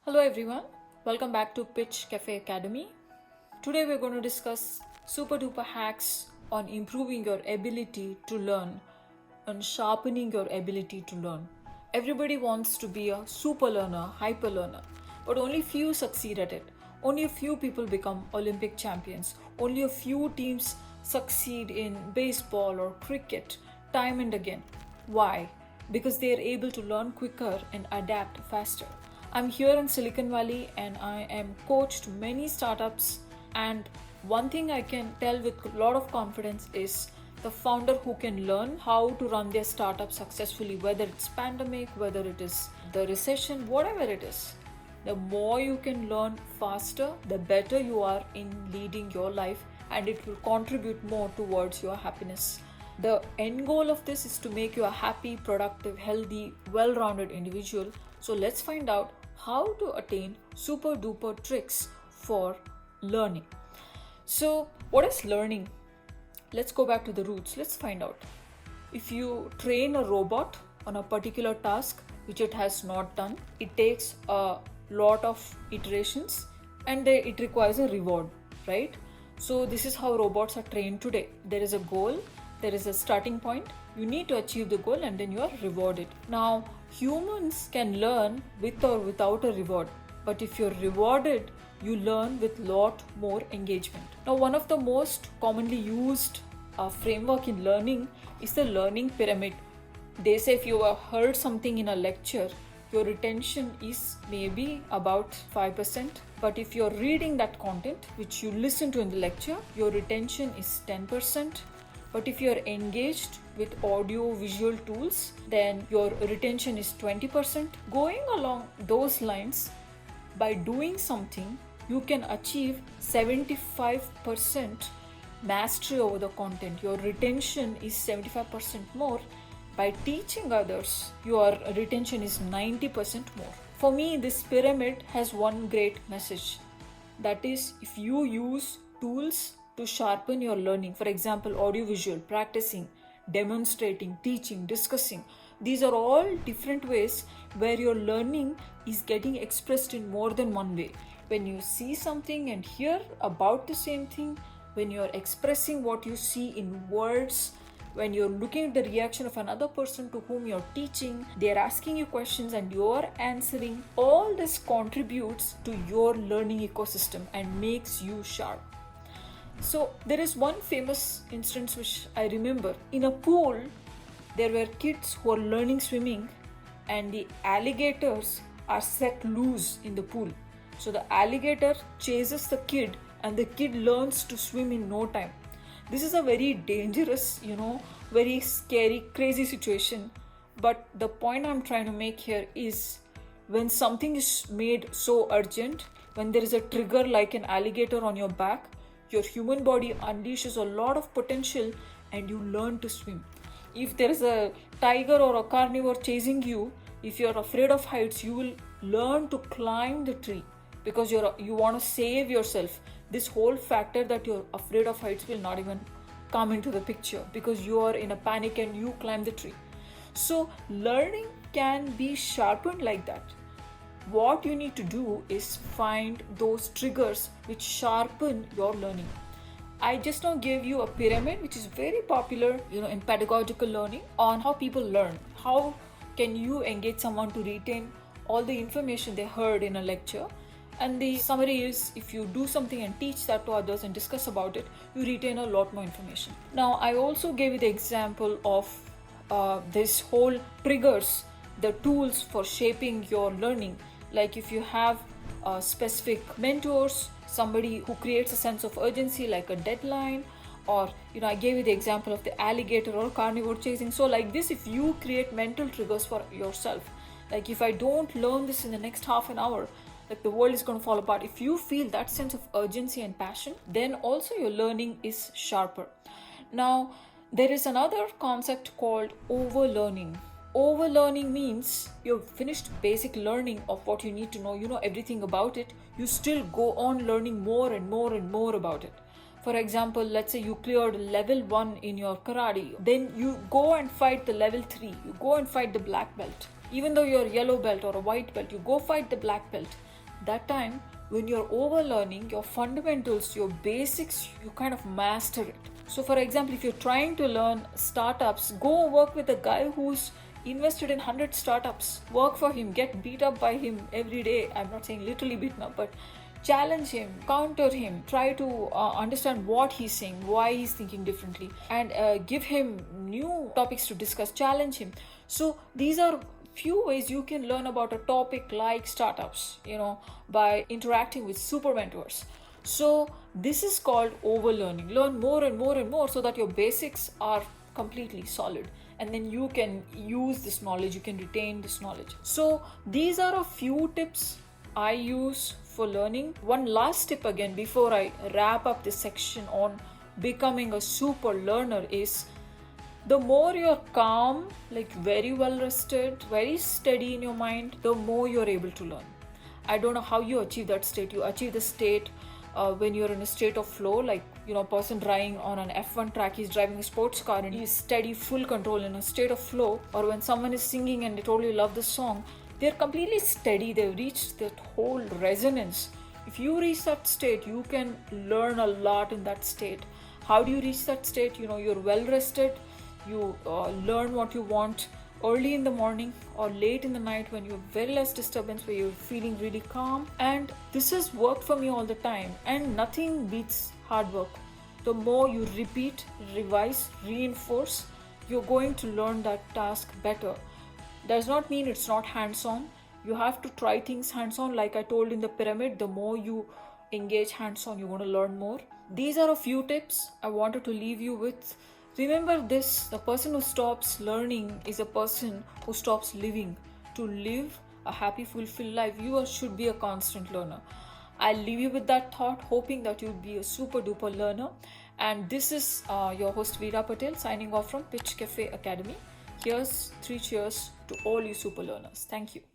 Hello everyone, welcome back to Pitch Cafe Academy. Today we're going to discuss super duper hacks on improving your ability to learn and sharpening your ability to learn. Everybody wants to be a super learner, hyper learner, but only few succeed at it. Only a few people become Olympic champions. Only a few teams succeed in baseball or cricket time and again. Why? Because they are able to learn quicker and adapt faster. I'm here in Silicon Valley and I am coached many startups, and one thing I can tell with a lot of confidence is the founder who can learn how to run their startup successfully, whether it's pandemic, whether it is the recession, whatever it is. The more you can learn faster, the better you are in leading your life, and it will contribute more towards your happiness. The end goal of this is to make you a happy, productive, healthy, well-rounded individual. So let's find out how to attain super duper tricks for learning. So what is learning? Let's go back to the roots. Let's find out. If you train a robot on a particular task which it has not done, it takes a lot of iterations and it requires a reward, right? So this is how robots are trained today. There is a goal, there is a starting point, you need to achieve the goal and then you are rewarded. Now, humans can learn with or without a reward, but if you're rewarded, you learn with lot more engagement. Now, one of the most commonly used framework in learning is the learning pyramid. They say if you have heard something in a lecture, your retention is maybe about 5%. But if you're reading that content which you listen to in the lecture, your retention is 10%. But if you're engaged with audio visual tools, then your retention is 20%. Going along those lines, by doing something, you can achieve 75% mastery over the content. Your retention is 75% more. By teaching others, your retention is 90% more. For me, this pyramid has one great message. That is, if you use tools to sharpen your learning, for example, audiovisual, practicing, demonstrating, teaching, discussing, these are all different ways where your learning is getting expressed in more than one way. When you see something and hear about the same thing, when you're expressing what you see in words, when you're looking at the reaction of another person to whom you're teaching, they're asking you questions and you're answering, all this contributes to your learning ecosystem and makes you sharp. So there is one famous instance which I remember. In a pool, there were kids who are learning swimming and the alligators are set loose in the pool. So the alligator chases the kid and the kid learns to swim in no time. This is a very dangerous, very scary, crazy situation. But the point I'm trying to make here is when something is made so urgent, when there is a trigger like an alligator on your back, your human body unleashes a lot of potential and you learn to swim. If there is a tiger or a carnivore chasing you, if you're afraid of heights, you will learn to climb the tree because you want to save yourself. This whole factor that you're afraid of heights will not even come into the picture because you are in a panic and you climb the tree. So learning can be sharpened like that. What you need to do is find those triggers which sharpen your learning. I just now gave you a pyramid which is very popular, in pedagogical learning on how people learn. How can you engage someone to retain all the information they heard in a lecture? And the summary is, if you do something and teach that to others and discuss about it, you retain a lot more information. Now, I also gave you the example of this whole triggers, the tools for shaping your learning. Like if you have specific mentors, somebody who creates a sense of urgency like a deadline, or I gave you the example of the alligator or carnivore chasing. So like this, if you create mental triggers for yourself, like if I don't learn this in the next half an hour, like the world is going to fall apart. If you feel that sense of urgency and passion, then also your learning is sharper. Now, there is another concept called overlearning. Overlearning means you've finished basic learning of what you need to know, you know everything about it, you still go on learning more and more and more about it. For example, let's say you cleared level 1 in your karate, then you go and fight the level 3, you go and fight the black belt. Even though you're a yellow belt or a white belt, you go fight the black belt. That time when you're overlearning your fundamentals, your basics, you kind of master it. So for example, if you're trying to learn startups, go work with a guy who's invested in 100 startups. Work for him, get beat up by him every day. I'm not saying literally beaten up, but challenge him, counter him, try to understand what he's saying, why he's thinking differently, and give him new topics to discuss, challenge him. So these are few ways you can learn about a topic like startups, by interacting with super mentors. So this is called overlearning. Learn more and more and more so that your basics are completely solid, and then you can use this knowledge, you can retain this knowledge. So these are a few tips I use for learning. One last tip again before I wrap up this section on becoming a super learner is, the more you're calm, like very well rested, very steady in your mind, the more you're able to learn. I don't know how you achieve that state. You achieve the state when you're in a state of flow, like a person driving on an F1 track, he's driving a sports car and he's steady, full control in a state of flow. Or when someone is singing and they totally love the song, they're completely steady, they've reached that whole resonance. If you reach that state, you can learn a lot in that state. How do you reach that state? You're well rested, you learn what you want early in the morning or late in the night when you have very less disturbance, where you're feeling really calm. And this has worked for me all the time, and nothing beats hard work. The more you repeat, revise, reinforce, you're going to learn that task better. Does not mean it's not hands-on. You have to try things hands-on. Like I told in the pyramid, the more you engage hands-on, you're going to learn more. These are a few tips I wanted to leave you with. Remember this, the person who stops learning is a person who stops living. To live a happy, fulfilled life, you should be a constant learner. I'll leave you with that thought, hoping that you'll be a super duper learner. And this is your host Vida Patil signing off from Pitch Cafe Academy. Here's 3 cheers to all you super learners. Thank you.